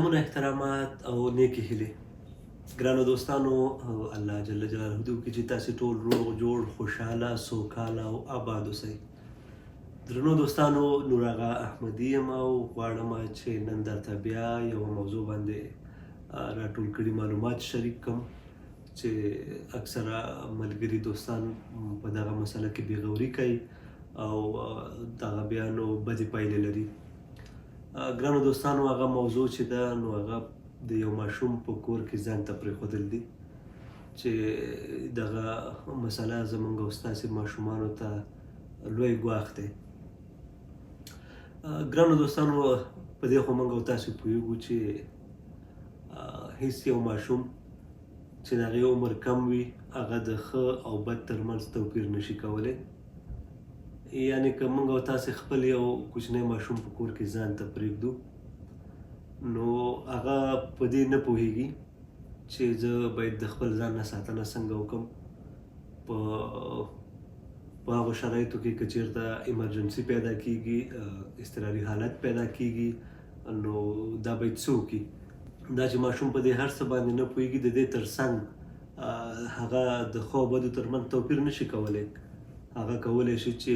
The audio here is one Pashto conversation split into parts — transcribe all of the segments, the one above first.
سلامونه احترامات او نیکی هیلې ګرانو دوستانو الله جل جلاله دې وکړي چې تاسې ټول روغ جوړ خوشحاله سوکاله او آباد اوسئ. درنو دوستانو نور آغا احمدي یم او غواړم چې نن درته بیا یوه موضوع باندې راټول کړي معلومات شریک کړم چې اکثره ملګري دوستان په دغه مسله کې بېغوري کوي او دغه بیا نو بدې پایلې لري. ګرانو دوستانو هغه موضوع چې ده نو هغه د یو ماشوم په کور کې ځان ته پرېښودل دي چې دغه مسله زموږ او ستاسې ماشومانو ته لوی ګواښ دی. ګرانو دوستانو په دې خو موږ او تاسې پوهېږو چې هیڅ یو ماشوم چې د هغې عمر کم وي هغه د ښه او بد ترمنځ توپیر نشي کولی. یعنې که موږ او تاسې خپل یو کوچنی ماشوم په کور کې ځان ته پرېږدو نو هغه په دې نه پوهېږي چې زه باید د خپل ځان نه ساتنه څنګه وکړم. په هغو شرایطو کې که چېرته ایمرجنسي پیدا کېږي، اضطراري حالت پیدا کېږي نو دا باید څه وکړي. دا چې ماشوم په دې هر څه باندې نه پوهېږي د دې تر څنګ هغه د ښو او بدو ترمنځ توپیر نشي کولی. هغه کولی شي چې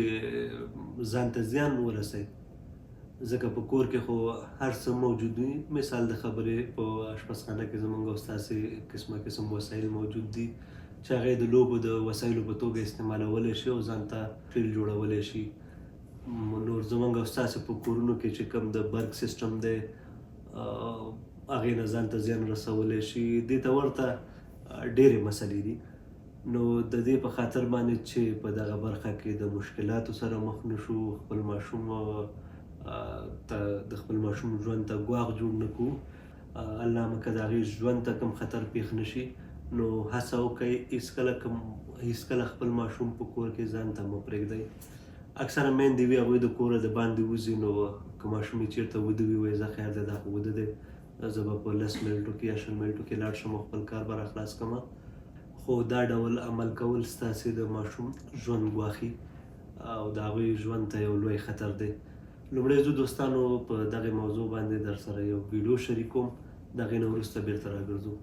ځان ته زیان ورسوي ځکه په کور کې خو هر څه موجود وي. مثال د خبرې په اشپزخانه کې زموږ او ستاسې قسمه قسم وسایل موجود دي چې هغه د لوبو د وسایلو په توګه استعمالولی شي او ځان ته ټریل جوړولی شي. نور زموږ او ستاسې په کورونو کې چې کوم د برق سیسټم دی هغې نه ځان ته زیان رسولی شي. دې ته ورته ډېرې مسلې دي. نو د دې په خاطر باندې چې په دغه برخه کې د مشکلاتو سره مخ نشو، خپل ماشوم د خپل ماشوم ژوند ته ګواښ جوړ نه کړو، الله مکه د هغې ژوند ته کوم خطر پیښ نه شي، نو هڅه وکئ هېڅکله خپل ماشوم په کور کې ځان ته مه پرېږدئ. اکثره میندې وي هغوی د کوره د باندې وځي نو که ماشوم یې چېرته وده وي وایي زه خیر دی دا خو وده دی زه به په 10 منټو کې یا 20 منټو کې لاړ شم او خپل کار به راخلاص کړم. خو دا ډول عمل کول ستاسې د ماشوم ژوند ګواښي او د هغوی ژوند ته یو لوی خطر دی. لومړی زه دوستانو په دغې موضوع باندې در سره یو ویډیو شریکوم، د هغې نه وروسته بېرته راګرځو.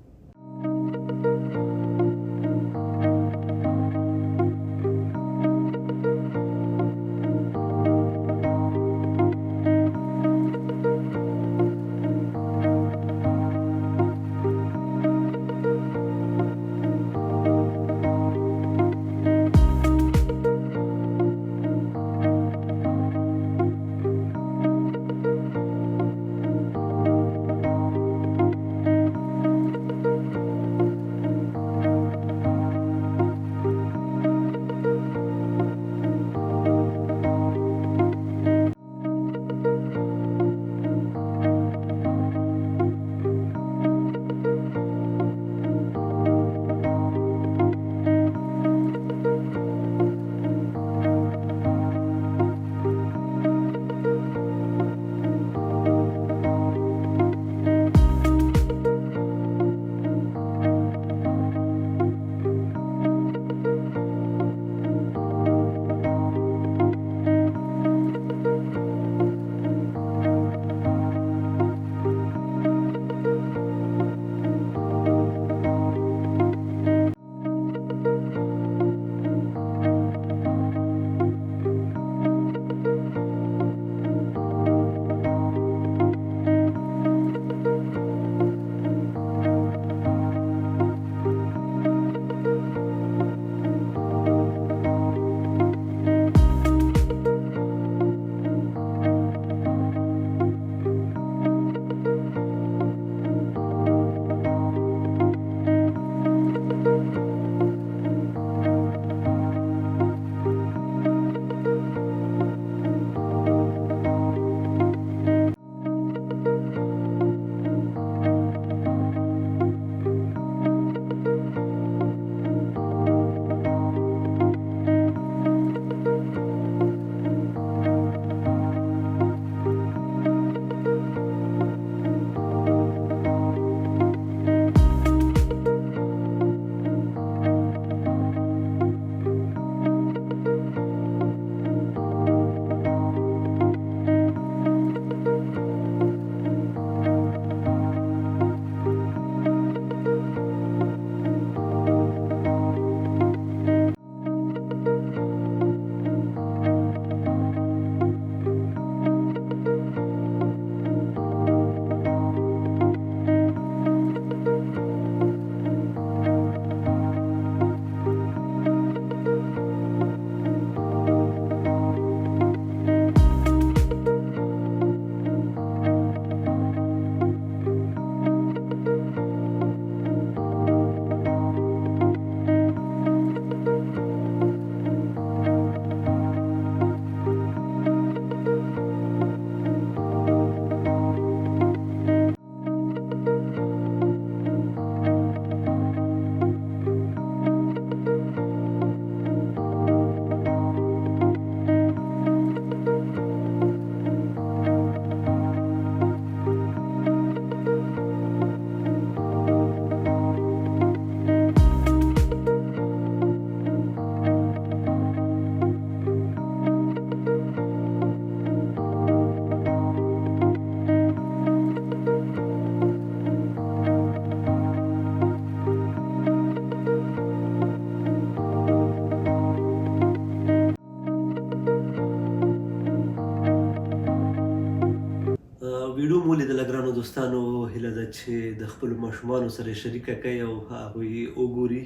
چې د خپلو ماشومانو سره یې شریکه کوي او هغوی وګوري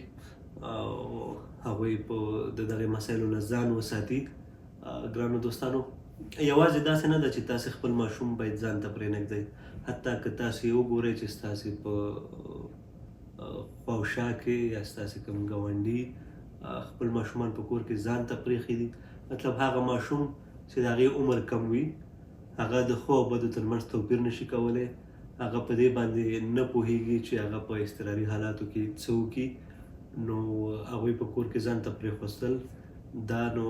او هغوی په د دغې مسایلو نه ځان وساتي. ګرانو دوستانو، یوازې داسې نه ده چې تاسې خپل ماشوم باید ځان ته پرېنږدئ، حتی که تاسې یې وګورئ چې ستاسې په خوا او شا کې یا ستاسې کوم ګاونډي خپل ماشومان په کور کې ځان ته پرېښي دي، مطلب هغه ماشوم چې د هغې عمر کم وي، هغه د ښو او بدو ترمنځ توپیر نشي کولی، هغه په دې باندې نه پوهېږي چې هغه په اضطراري حالاتو کې څه وکړي، نو هغوی په کور کې ځان ته پرېښودل دا نو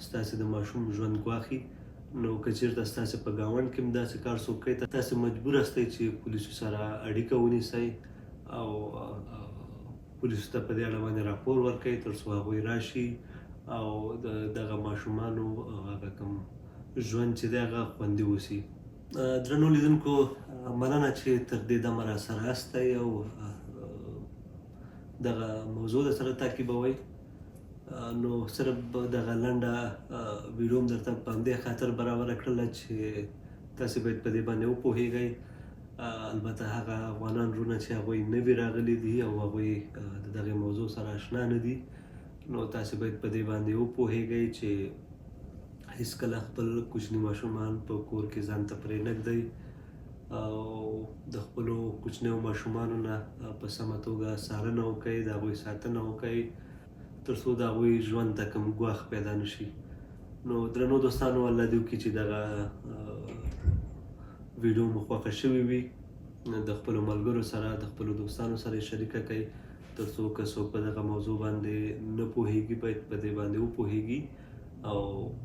ستاسې د ماشوم ژوند ګواښي. نو که چېرته ستاسې په ګاونډ کې هم داسې کار څوک کوي، تاسې مجبور یاستئ چې پولیسو سره اړیکه ونیسئ او پولیسو ته په دې اړه باندې راپور ورکړئ تر څو هغوی راشي او د دغه ماشومانو هغه کوم ژوند چې دی هغه خوندي اوسي. درنو لیدونکو، مننه چې تر دې دمه راسره یاستئ او دغه موضوع درسره تعقیبوئ. نو صرف دغه لنډه ویډیو هم درته په همدې خاطر برابره کړله چې تاسې باید په دې باندې وپوهېږئ. البته هغه افغانان وروڼه چې هغوی نوي راغلي دي او هغوی د دغې موضوع سره اشنا نه دي، نو تاسې باید په دې باندې وپوهېږئ چې هېڅکله خپل کوچني ماشومان په کور کې ځان ته پرېنږدئ او د خپلو کوچنیو ماشومانو نه په سمه توګه څارنه وکئ، د هغوی ساتنه وکئ تر څو د هغوی ژوند ته کوم ګواښ پیدا نه شي. نو درنو دوستانو، الله دې وکړي چې دغه ویډیو مو خوښه شوې وي، د خپلو ملګرو سره د خپلو دوستانو سره یې شریکه کړئ تر څو که څوک په دغه موضوع باندې نه پوهېږي باید په دې باندې وپوهېږي او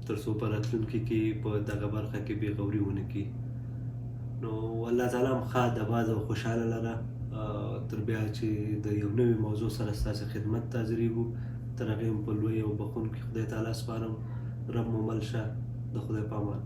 تر څو په راتلونکي کې په دغه برخه کې بې غوري ونه کړي. نو الله تعالی هم ښه د باز او خوشحاله لره. تر بیا چې د یو نوي موضوع سره ستاسې خدمت ته حاضرېږو، تر هغې هم په لوی او بخښونکي خدای تعالی سپارم. رب مو مل شه. د خدای په امان.